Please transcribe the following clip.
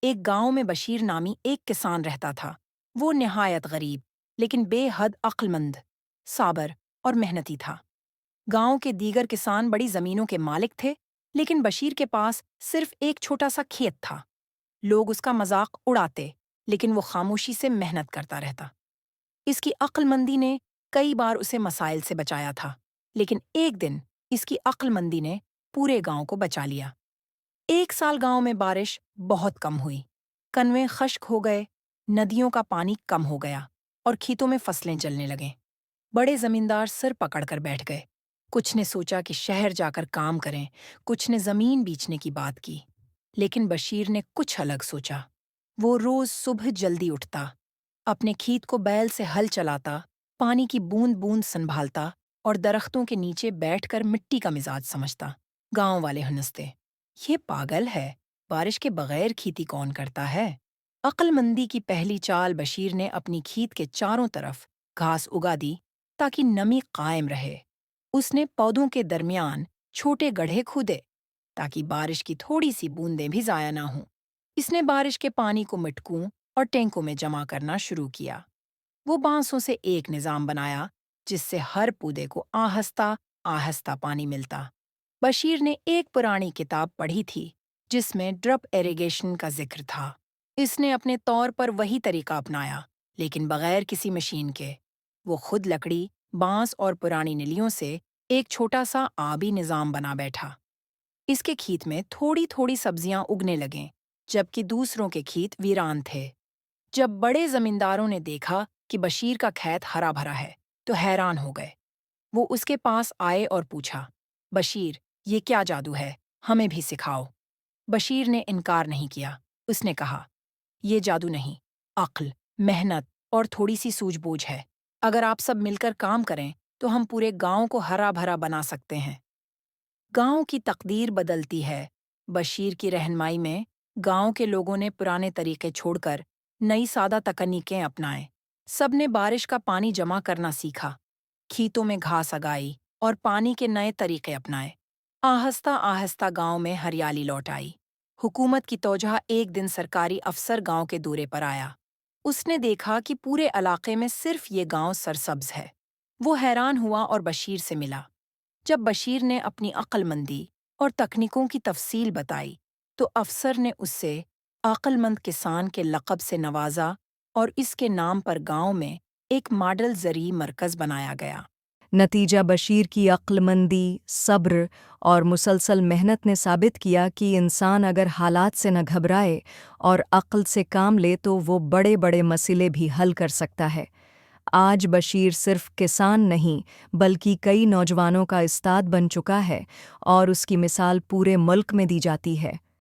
ایک گاؤں میں بشیر نامی ایک کسان رہتا تھا۔ وہ نہایت غریب لیکن بے حد عقل مند، صابر اور محنتی تھا۔ گاؤں کے دیگر کسان بڑی زمینوں کے مالک تھے، لیکن بشیر کے پاس صرف ایک چھوٹا سا کھیت تھا۔ لوگ اس کا مذاق اڑاتے، لیکن وہ خاموشی سے محنت کرتا رہتا۔ اس کی عقل مندی نے کئی بار اسے مسائل سے بچایا تھا، لیکن ایک دن اس کی عقل مندی نے پورے گاؤں کو بچا لیا۔ ایک سال گاؤں میں بارش بہت کم ہوئی، کنویں خشک ہو گئے، ندیوں کا پانی کم ہو گیا اور کھیتوں میں فصلیں جلنے لگیں۔ بڑے زمیندار سر پکڑ کر بیٹھ گئے۔ کچھ نے سوچا کہ شہر جا کر کام کریں، کچھ نے زمین بیچنے کی بات کی، لیکن بشیر نے کچھ الگ سوچا۔ وہ روز صبح جلدی اٹھتا، اپنے کھیت کو بیل سے ہل چلاتا، پانی کی بوند بوند سنبھالتا اور درختوں کے نیچے بیٹھ کر مٹی کا مزاج سمجھتا۔ گاؤں والے ہنستے، یہ پاگل ہے، بارش کے بغیر کھیتی کون کرتا ہے؟ عقل مندی کی پہلی چال بشیر نے اپنی کھیت کے چاروں طرف گھاس اگا دی تاکہ نمی قائم رہے۔ اس نے پودوں کے درمیان چھوٹے گڑھے کھودے تاکہ بارش کی تھوڑی سی بوندیں بھی ضائع نہ ہوں۔ اس نے بارش کے پانی کو مٹکوں اور ٹینکوں میں جمع کرنا شروع کیا۔ وہ بانسوں سے ایک نظام بنایا جس سے ہر پودے کو آہستہ آہستہ پانی ملتا۔ بشیر نے ایک پرانی کتاب پڑھی تھی جس میں ڈرپ ایریگیشن کا ذکر تھا۔ اس نے اپنے طور پر وہی طریقہ اپنایا، لیکن بغیر کسی مشین کے۔ وہ خود لکڑی، بانس اور پرانی نلیوں سے ایک چھوٹا سا آبی نظام بنا بیٹھا۔ اس کے کھیت میں تھوڑی تھوڑی سبزیاں اگنے لگیں، جبکہ دوسروں کے کھیت ویران تھے۔ جب بڑے زمینداروں نے دیکھا کہ بشیر کا کھیت ہرا بھرا ہے تو حیران ہو گئے۔ وہ اس کے پاس آئے اور پوچھا، بشیر، یہ کیا جادو ہے؟ ہمیں بھی سکھاؤ۔ بشیر نے انکار نہیں کیا۔ اس نے کہا، یہ جادو نہیں، عقل، محنت اور تھوڑی سی سوجھ بوجھ ہے۔ اگر آپ سب مل کر کام کریں تو ہم پورے گاؤں کو ہرا بھرا بنا سکتے ہیں۔ گاؤں کی تقدیر بدلتی ہے۔ بشیر کی رہنمائی میں گاؤں کے لوگوں نے پرانے طریقے چھوڑ کر نئی سادہ تکنیکیں اپنائیں۔ سب نے بارش کا پانی جمع کرنا سیکھا، کھیتوں میں گھاس اگائی اور پانی کے نئے طریقے اپنائے۔ آہستہ آہستہ گاؤں میں ہریالی لوٹ آئی۔ حکومت کی توجہ ایک دن سرکاری افسر گاؤں کے دورے پر آیا۔ اس نے دیکھا کہ پورے علاقے میں صرف یہ گاؤں سرسبز ہے۔ وہ حیران ہوا اور بشیر سے ملا۔ جب بشیر نے اپنی عقل مندی اور تکنیکوں کی تفصیل بتائی تو افسر نے اس سے عقل مند کسان کے لقب سے نوازا اور اس کے نام پر گاؤں میں ایک ماڈل زرعی مرکز بنایا گیا۔ نتیجہ بشیر کی عقل مندی، صبر اور مسلسل محنت نے ثابت کیا کہ انسان اگر حالات سے نہ گھبرائے اور عقل سے کام لے تو وہ بڑے بڑے مسئلے بھی حل کر سکتا ہے۔ آج بشیر صرف کسان نہیں بلکہ کئی نوجوانوں کا استاد بن چکا ہے اور اس کی مثال پورے ملک میں دی جاتی ہے۔